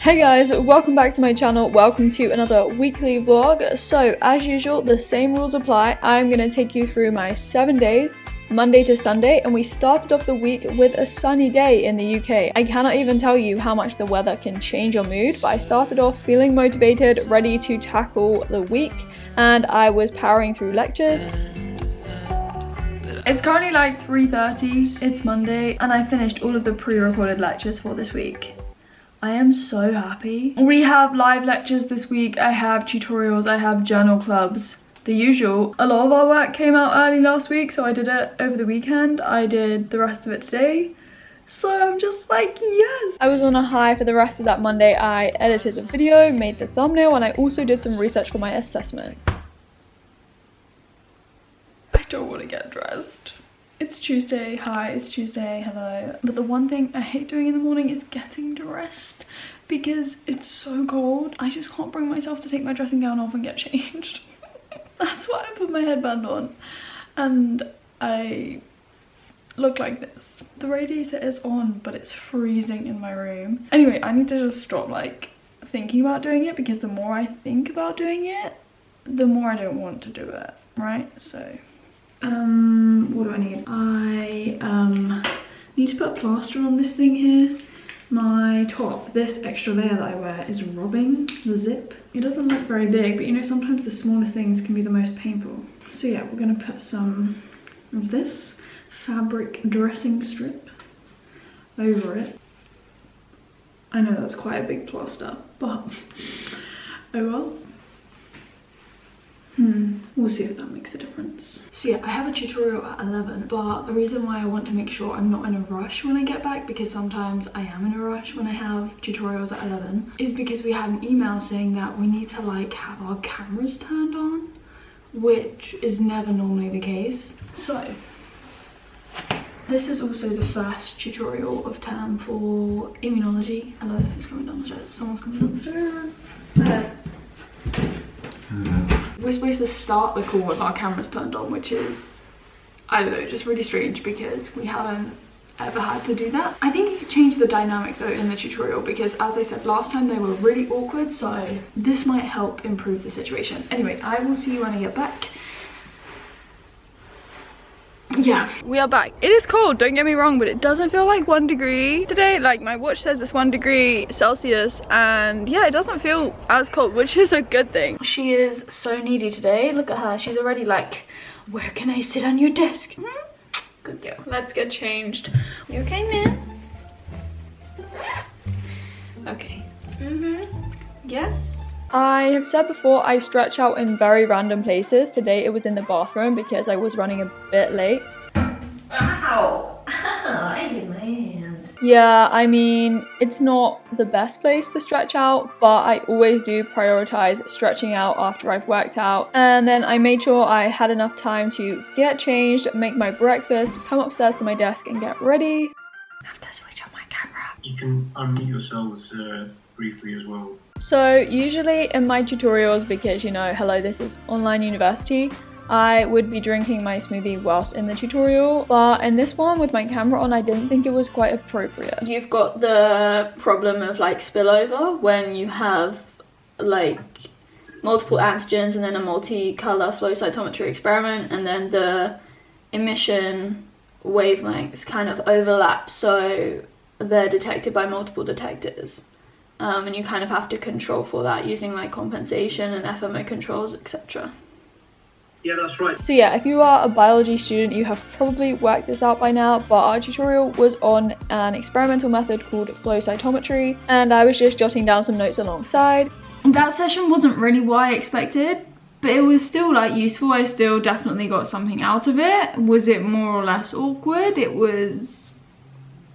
Hey guys, welcome back to my channel. Welcome to another weekly vlog. So as usual, the same rules apply. I'm going to take you through my 7 days, Monday to Sunday, and we started off the week with a sunny day in the UK. I cannot even tell you how much the weather can change your mood, but I started off feeling motivated, ready to tackle the week, and I was powering through lectures. It's currently like 3:30, it's Monday, and I finished all of the pre-recorded lectures for this week. I am so happy. We have live lectures this week, I have tutorials, I have journal clubs. The usual. A lot of our work came out early last week, so I did it over the weekend. I did the rest of it today. So I'm just like, yes! I was on a high for the rest of that Monday. I edited a video, made the thumbnail, and I also did some research for my assessment. I don't want to get dressed. It's Tuesday, hi, it's Tuesday, hello. But the one thing I hate doing in the morning is getting dressed because it's so cold. I just can't bring myself to take my dressing gown off and get changed. That's why I put my headband on and I look like this. The radiator is on, but it's freezing in my room. Anyway, I need to just stop like thinking about doing it because the more I think about doing it, the more I don't want to do it, right? So what do I need? I need to put a plaster on this thing here. My top, this extra layer that I wear, is rubbing the zip. It doesn't look very big, but you know, sometimes the smallest things can be the most painful. So yeah, we're gonna put some of this fabric dressing strip over it. I know that's quite a big plaster, but oh well. We'll see if that makes a difference. So yeah, I have a tutorial at 11, but the reason why I want to make sure I'm not in a rush when I get back, because sometimes I am in a rush when I have tutorials at 11, is because we had an email saying that we need to like have our cameras turned on, which is never normally the case. So this is also the first tutorial of term for immunology. Hello, who's coming down the stairs? Someone's coming down the stairs. We're supposed to start the call with our cameras turned on, which is, I don't know, just really strange because we haven't ever had to do that. I think it could change the dynamic though in the tutorial because, as I said last time, they were really awkward, so this might help improve the situation. Anyway, I will see you when I get back. Yeah, we are back. It is cold, don't get me wrong, but it doesn't feel like 1 degree today. Like my watch says it's 1 degree Celsius, and yeah, it doesn't feel as cold, which is a good thing. She is so needy today. Look at her, she's already like, where can I sit on your desk? Good girl. Let's get changed. You okay, man? Okay. Yes. I have said before, I stretch out in very random places. Today it was in the bathroom because I was running a bit late. Ow! I hit my hand. Yeah, I mean, it's not the best place to stretch out, but I always do prioritize stretching out after I've worked out. And then I made sure I had enough time to get changed, make my breakfast, come upstairs to my desk and get ready. I have to switch on my camera. You can unmute yourselves briefly as well. So usually in my tutorials, because you know, hello, this is online university, I would be drinking my smoothie whilst in the tutorial, but in this one with my camera on, I didn't think it was quite appropriate. You've got the problem of like spillover when you have like multiple antigens and then a multi-color flow cytometry experiment, and then the emission wavelengths kind of overlap, so they're detected by multiple detectors. And you kind of have to control for that using like compensation and FMO controls, etc. Yeah, that's right. So yeah, if you are a biology student, you have probably worked this out by now, but our tutorial was on an experimental method called flow cytometry, and I was just jotting down some notes alongside. That session wasn't really what I expected, but it was still like useful. I still definitely got something out of it. Was it more or less awkward? It was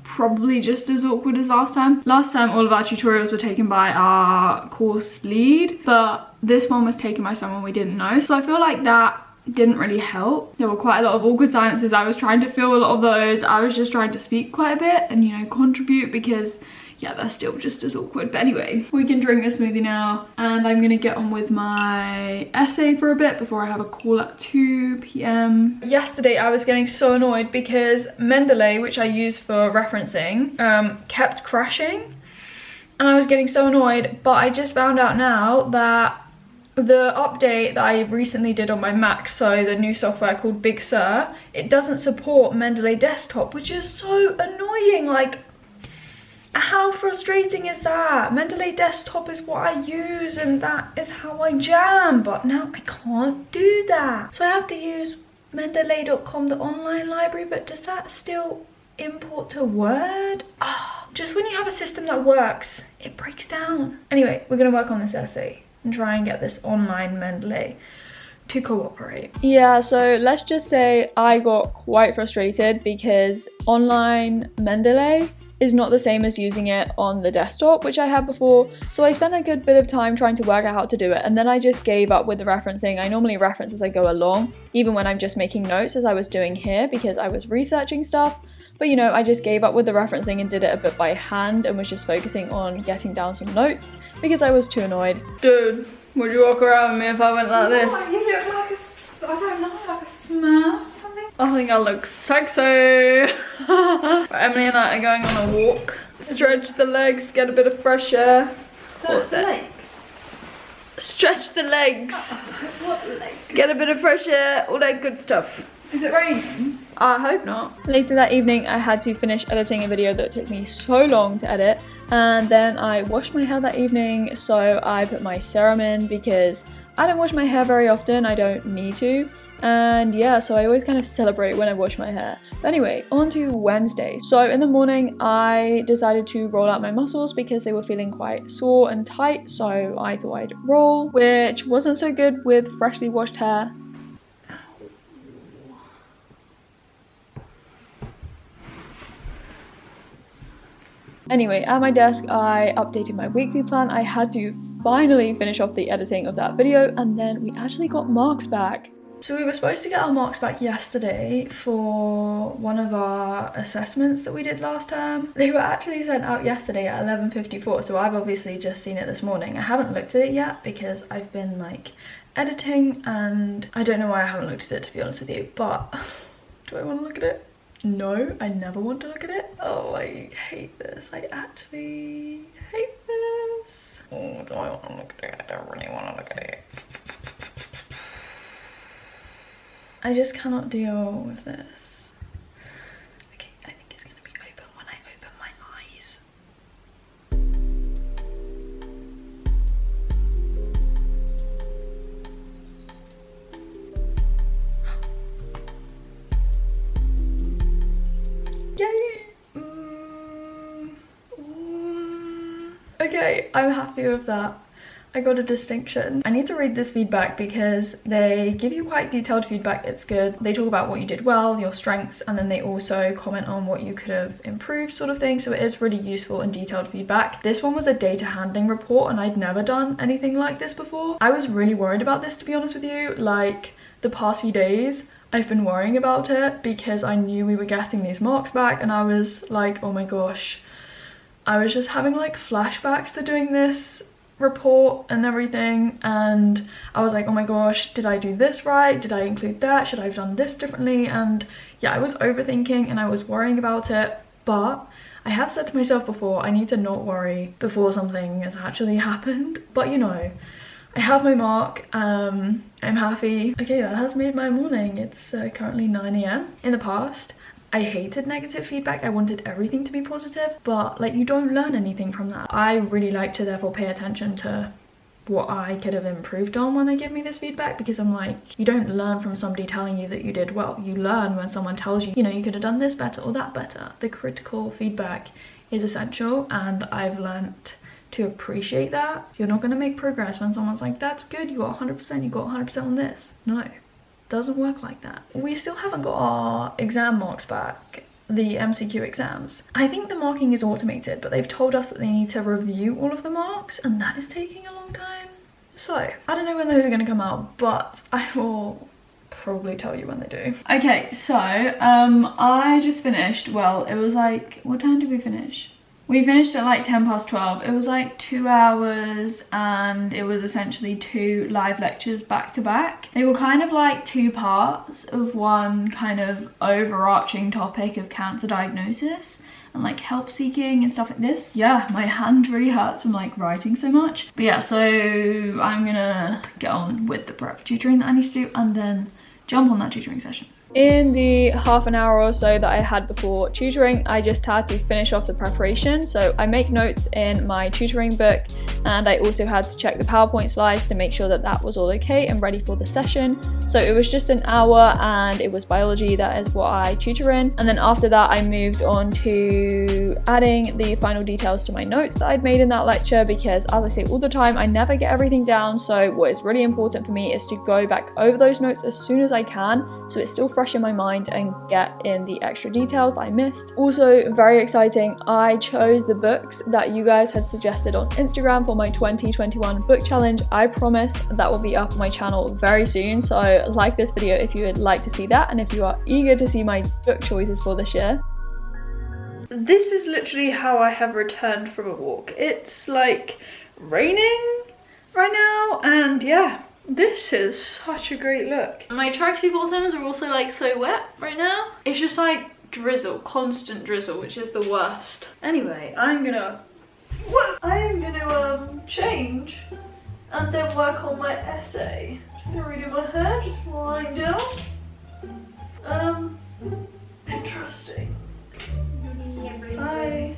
probably just as awkward as last time. Last time all of our tutorials were taken by our course lead, but this one was taken by someone we didn't know, so I feel like that didn't really help. There were quite a lot of awkward silences. I was trying to fill a lot of those. I was just trying to speak quite a bit and, you know, contribute because yeah, that's still just as awkward. But anyway, we can drink a smoothie now, and I'm gonna get on with my essay for a bit before I have a call at 2 p.m. Yesterday I was getting so annoyed because Mendeley, which I use for referencing, kept crashing. and I was getting so annoyed, but I just found out now that the update that I recently did on my Mac, so the new software called Big Sur, it doesn't support Mendeley Desktop, which is so annoying. Like, how frustrating is that? Mendeley Desktop is what I use and that is how I jam, but now I can't do that. So I have to use mendeley.com, the online library, but does that still import to Word? Just when you have a system that works, it breaks down. Anyway, we're gonna work on this essay and try and get this online Mendeley to cooperate. Yeah, so let's just say I got quite frustrated because online Mendeley is not the same as using it on the desktop, which I had before. So I spent a good bit of time trying to work out how to do it, and then I just gave up with the referencing. I normally reference as I go along, even when I'm just making notes as I was doing here because I was researching stuff. But you know, I just gave up with the referencing and did it a bit by hand and was just focusing on getting down some notes because I was too annoyed. Dude, would you walk around with me if I went like this? Oh, you look like I don't know, like a smurf or something. I think I look sexy. Emily and I are going on a walk. Stretch the legs, get a bit of fresh air. Stretch the legs? Stretch the legs. What legs? Get a bit of fresh air, all that good stuff. Is it raining? I hope not. Later that evening, I had to finish editing a video that took me so long to edit, and then I washed my hair that evening, so I put my serum in because I don't wash my hair very often, I don't need to, and yeah, so I always kind of celebrate when I wash my hair. But anyway, on to Wednesday. So in the morning, I decided to roll out my muscles because they were feeling quite sore and tight, so I thought I'd roll, which wasn't so good with freshly washed hair. Anyway, at my desk, I updated my weekly plan. I had to finally finish off the editing of that video, and then we actually got marks back. So we were supposed to get our marks back yesterday for one of our assessments that we did last term. They were actually sent out yesterday at 11:54, so I've obviously just seen it this morning. I haven't looked at it yet because I've been like editing, and I don't know why I haven't looked at it, to be honest with you, but do I want to look at it? No, I never want to look at it. Oh, I hate this. I actually hate this. Oh, do I want to look at it? I don't really want to look at it. I just cannot deal with this. Okay, I think it's going to be open when I open my eyes. Yay! Okay, I'm happy with that. I got a distinction. I need to read this feedback because they give you quite detailed feedback. It's good. They talk about what you did well, your strengths, and then they also comment on what you could have improved, sort of thing. So it is really useful and detailed feedback. This one was a data handling report, and I'd never done anything like this before. I was really worried about this, to be honest with you. Like, the past few days, I've been worrying about it because I knew we were getting these marks back, and I was like, oh my gosh. I was just having like flashbacks to doing this report and everything, and I was like, oh my gosh, did I do this right? Did I include that? Should I have done this differently? And yeah, I was overthinking and I was worrying about it, but I have said to myself before, I need to not worry before something has actually happened. But you know, I have my mark. I'm happy. Okay, that has made my morning. It's currently 9 AM. In the past, I hated negative feedback. I wanted everything to be positive, but like, you don't learn anything from that. I really like to therefore pay attention to what I could have improved on when they give me this feedback, because I'm like, you don't learn from somebody telling you that you did well. You learn when someone tells you, you know, you could have done this better or that better. The critical feedback is essential, and I've learnt to appreciate that. You're not going to make progress when someone's like, that's good, you got 100%, you got 100% on this. No. Doesn't work like that. We still haven't got our exam marks back, the MCQ exams. I think the marking is automated, but they've told us that they need to review all of the marks, and that is taking a long time. So I don't know when those are going to come out, but I will probably tell you when they do. Okay, so I just finished, well, it was like, what time did we finish? We finished at like 12:10. It was like 2 hours, and it was essentially 2 live lectures back to back. They were kind of like 2 parts of one kind of overarching topic of cancer diagnosis. and like help seeking and stuff like this. Yeah, my hand really hurts from like writing so much. But yeah, so I'm gonna get on with the prep tutoring that I need to do and then jump on that tutoring session. In the half an hour or so that I had before tutoring, I just had to finish off the preparation. So I make notes in my tutoring book, and I also had to check the PowerPoint slides to make sure that that was all okay and ready for the session. So it was just an hour, and it was biology, that is what I tutor in. And then after that, I moved on to adding the final details to my notes that I'd made in that lecture, because as I say all the time, I never get everything down. So what is really important for me is to go back over those notes as soon as I can, so it's still fresh in my mind, and get in the extra details that I missed. Also very exciting, I chose the books that you guys had suggested on Instagram for my 2021 book challenge. I promise that will be up on my channel very soon, so like this video if you would like to see that, and if you are eager to see my book choices for this year. This is literally how I have returned from a walk. It's like raining right now, and yeah, this is such a great look. My tracksuit bottoms are also like so wet right now. It's just like drizzle, constant drizzle, which is the worst. Anyway, I'm gonna change and then work on my essay. Just gonna redo my hair, just lying down. Interesting. Hi.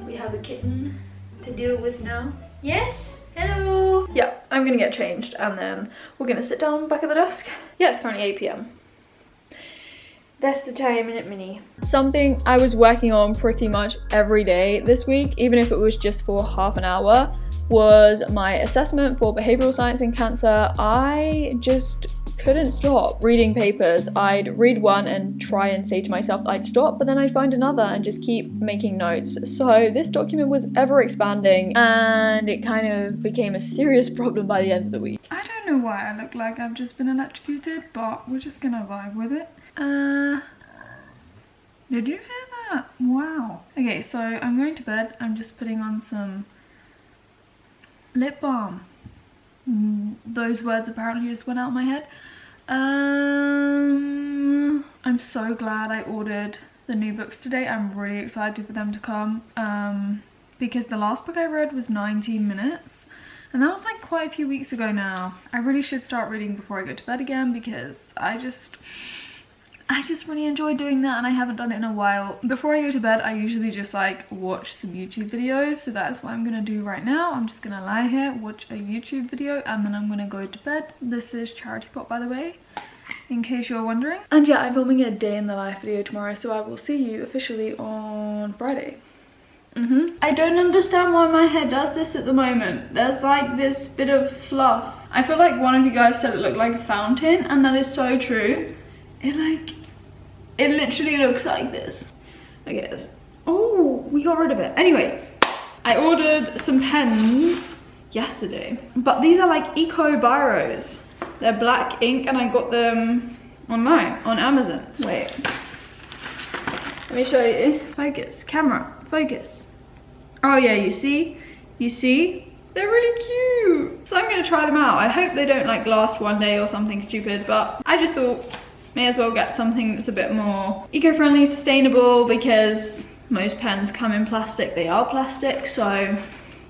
We have a kitten to deal with now. Yes? Hello. Yeah, I'm gonna get changed and then we're gonna sit down back at the desk. Yeah, it's currently 8 PM. That's the time, innit, Minnie? Something I was working on pretty much every day this week, even if it was just for half an hour, was my assessment for behavioural science and cancer. I just couldn't stop reading papers. I'd read one and try and say to myself that I'd stop, but then I'd find another and just keep making notes. So this document was ever expanding, and it kind of became a serious problem by the end of the week. I don't know why I look like I've just been electrocuted, but we're just gonna vibe with it. Did you hear that? Wow. Okay, so I'm going to bed. I'm just putting on some lip balm. Those words apparently just went out of my head. I'm so glad I ordered the new books today. I'm really excited for them to come, because the last book I read was 19 minutes, and that was like quite a few weeks ago now. I really should start reading before I go to bed again, because I just really enjoy doing that, and I haven't done it in a while. Before I go to bed, I usually just like watch some YouTube videos, so that's what I'm gonna do right now. I'm just gonna lie here, watch a YouTube video, and then I'm gonna go to bed. This is Charity Pot, by the way, in case you're wondering. And yeah, I'm filming a day in the life video tomorrow, so I will see you officially on Friday. I don't understand why my hair does this at the moment. There's like this bit of fluff. I feel like one of you guys said it looked like a fountain, and that is so true. It literally looks like this. Okay, oh, we got rid of it. Anyway, I ordered some pens yesterday, but these are like eco biros. They're black ink, and I got them online on Amazon. Wait, let me show you. Focus, camera, focus. Oh yeah, you see? They're really cute. So I'm gonna try them out. I hope they don't like last one day or something stupid, but I just thought may as well get something that's a bit more eco-friendly, sustainable, because most pens come in plastic. They are plastic, so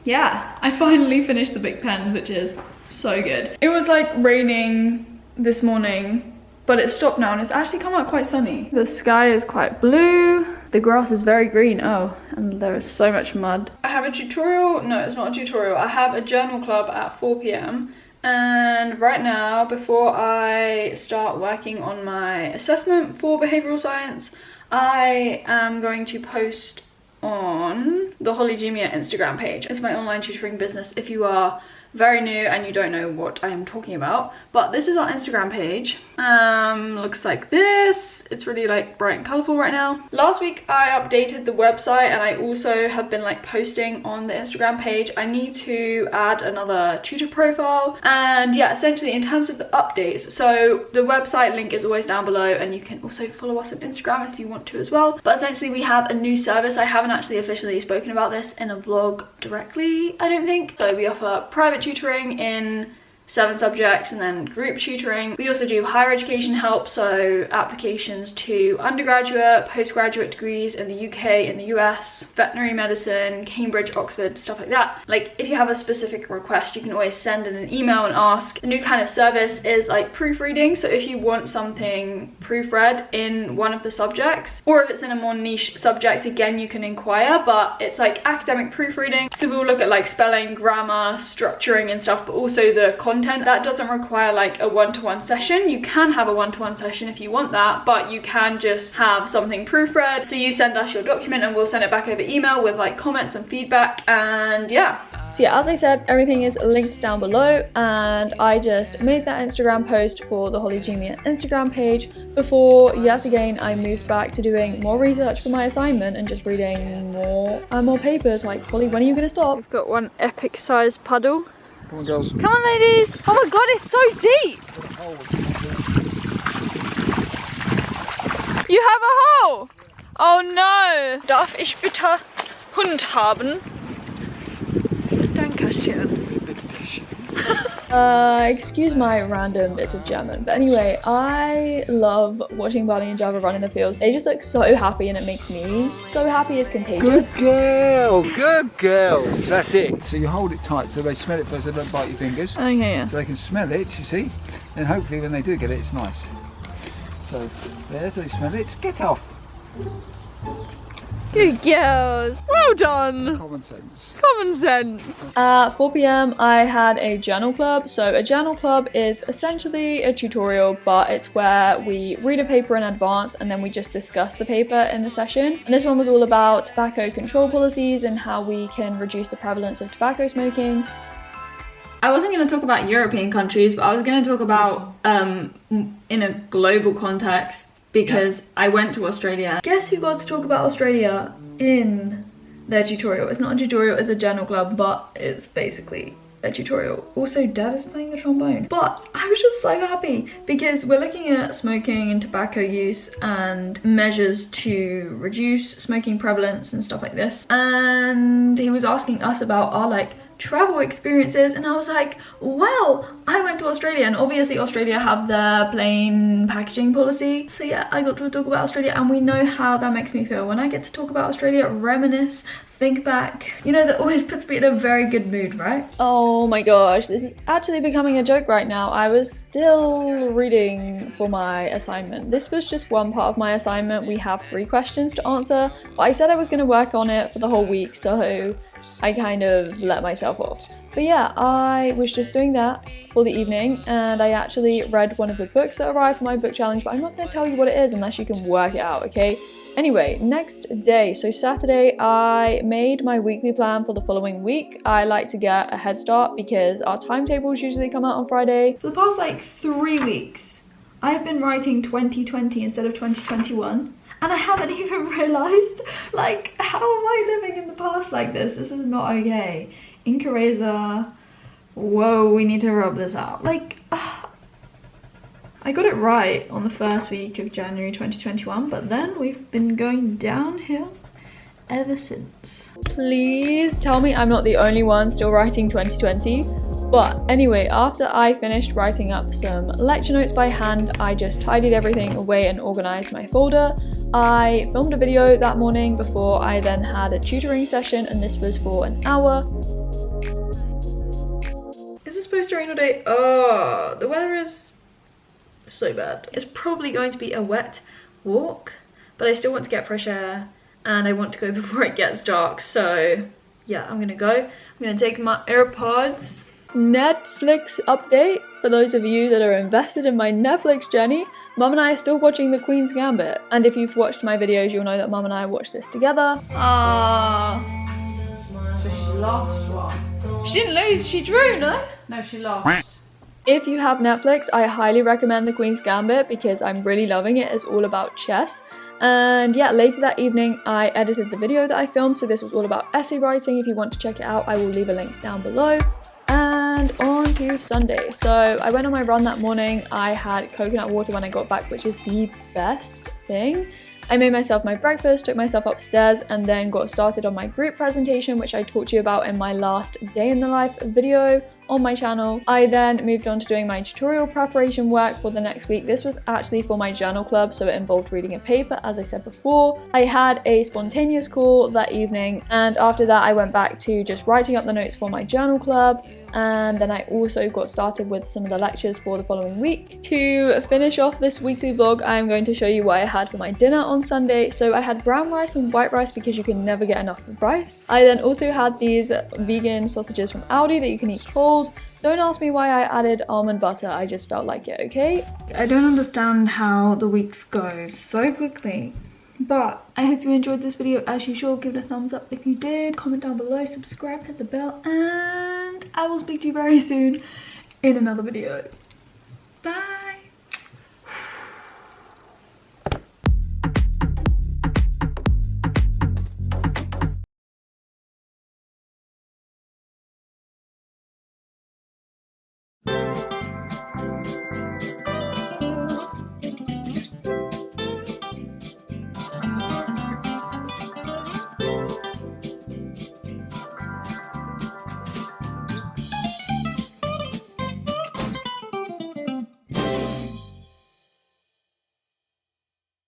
yeah. I finally finished the big pens, which is so good. It was like raining this morning, but it stopped now, and it's actually come out quite sunny. The sky is quite blue. The grass is very green. Oh, and there is so much mud. I have a tutorial. No, it's not a tutorial. I have a journal club at 4 PM. And right now, before I start working on my assessment for behavioural science, I am going to post on the Holly Jumia Instagram page. It's my online tutoring business if you are very new and you don't know what I am talking about. But this is our Instagram page. Looks like this. It's really like bright and colourful right now. Last week I updated the website, and I also have been like posting on the Instagram page. I need to add another tutor profile, and yeah, essentially in terms of the updates, so the website link is always down below, and you can also follow us on Instagram if you want to as well. But essentially we have a new service. I haven't actually officially spoken about this in a vlog directly, I don't think. So we offer private tutoring in 7 subjects, and then group tutoring. We also do higher education help, so applications to undergraduate, postgraduate degrees in the UK, in the US, veterinary medicine, Cambridge, Oxford, stuff like that. Like, if you have a specific request, you can always send in an email and ask. The new kind of service is like proofreading, so if you want something proofread in one of the subjects, or if it's in a more niche subject, again, you can inquire, but it's like academic proofreading. So we'll look at like spelling, grammar, structuring and stuff, but also the content. That doesn't require like a one-to-one session. You can have a one-to-one session if you want that, but you can just have something proofread. So you send us your document and we'll send it back over email with like comments and feedback, and yeah. So yeah, as I said, everything is linked down below, and I just made that Instagram post for the Holly Jumia Instagram page before yet again I moved back to doing more research for my assignment and just reading more papers. Like, Holly, when are you gonna stop? We've got one epic sized puddle. Come on, girls. Come on, ladies. Oh my god, it's so deep. You have a hole. Oh no. Darf ich bitte Hund haben? Dankeschön. Excuse my random bits of German, but anyway, I love watching Barney and Java run in the fields. They just look so happy and it makes me so happy. It's contagious. Good girl, good girl. That's it. So you hold it tight so they smell it first, they don't bite your fingers. Okay, yeah. So they can smell it, you see, and hopefully when they do get it, it's nice. So there, so they smell it. Get off. Good girls. Well done. Common sense. Common sense. At 4 p.m. I had a journal club. So a journal club is essentially a tutorial, but it's where we read a paper in advance and then we just discuss the paper in the session. And this one was all about tobacco control policies and how we can reduce the prevalence of tobacco smoking. I wasn't going to talk about European countries, but I was going to talk about in a global context, because I went to Australia. Guess who got to talk about Australia in their tutorial? It's not a tutorial, it's a journal club, but it's basically a tutorial. Also, Dad is playing the trombone. But I was just so happy because we're looking at smoking and tobacco use and measures to reduce smoking prevalence and stuff like this. And he was asking us about our like travel experiences, and I was like, well, I went to Australia, and obviously Australia have their plain packaging policy. So yeah, I got to talk about Australia, and we know how that makes me feel. When I get to talk about Australia, reminisce, think back, you know, that always puts me in a very good mood, right? Oh my gosh, this is actually becoming a joke right now. I was still reading for my assignment. This was just one part of my assignment. We have 3 questions to answer, but I said I was going to work on it for the whole week, so I kind of let myself off. But yeah, I was just doing that for the evening, and I actually read one of the books that arrived for my book challenge, but I'm not going to tell you what it is unless you can work it out, okay? Anyway, next day, so Saturday, I made my weekly plan for the following week. I like to get a head start because our timetables usually come out on Friday. For the past like 3 weeks, I've been writing 2020 instead of 2021. And I haven't even realised, like, how am I living in the past like this? This is not okay. Ink eraser. Whoa, we need to rub this out. Like, I got it right on the first week of January 2021, but then we've been going downhill ever since. Please tell me I'm not the only one still writing 2020. But anyway, after I finished writing up some lecture notes by hand, I just tidied everything away and organised my folder. I filmed a video that morning before I then had a tutoring session, and this was for an hour. Is it supposed to rain all day? Oh, the weather is so bad. It's probably going to be a wet walk, but I still want to get fresh air and I want to go before it gets dark. So yeah, I'm gonna go. I'm gonna take my AirPods. Netflix update for those of you that are invested in my Netflix journey. Mum and I are still watching The Queen's Gambit, and if you've watched my videos you'll know that Mum and I watched this together. So she lost one. She didn't lose, she drew, no? No, she lost. If you have Netflix, I highly recommend The Queen's Gambit because I'm really loving it. It's all about chess. And yeah, later that evening I edited the video that I filmed, so this was all about essay writing. If you want to check it out, I will leave a link down below. And on to Sunday. So I went on my run that morning. I had coconut water when I got back, which is the best thing. I made myself my breakfast, took myself upstairs, and then got started on my group presentation, which I talked to you about in my last day in the life video on my channel. I then moved on to doing my tutorial preparation work for the next week. This was actually for my journal club, so it involved reading a paper, as I said before. I had a spontaneous call that evening, and after that I went back to just writing up the notes for my journal club, and then I also got started with some of the lectures for the following week. To finish off this weekly vlog, I'm going to show you what I had for my dinner on Sunday. So I had brown rice and white rice because you can never get enough of rice. I then also had these vegan sausages from Aldi that you can eat cold. Don't ask me why I added almond butter, I just felt like it, okay? I don't understand how the weeks go so quickly. But I hope you enjoyed this video. As usual, give it a thumbs up if you did, comment down below, subscribe, hit the bell, and I will speak to you very soon in another video. Bye!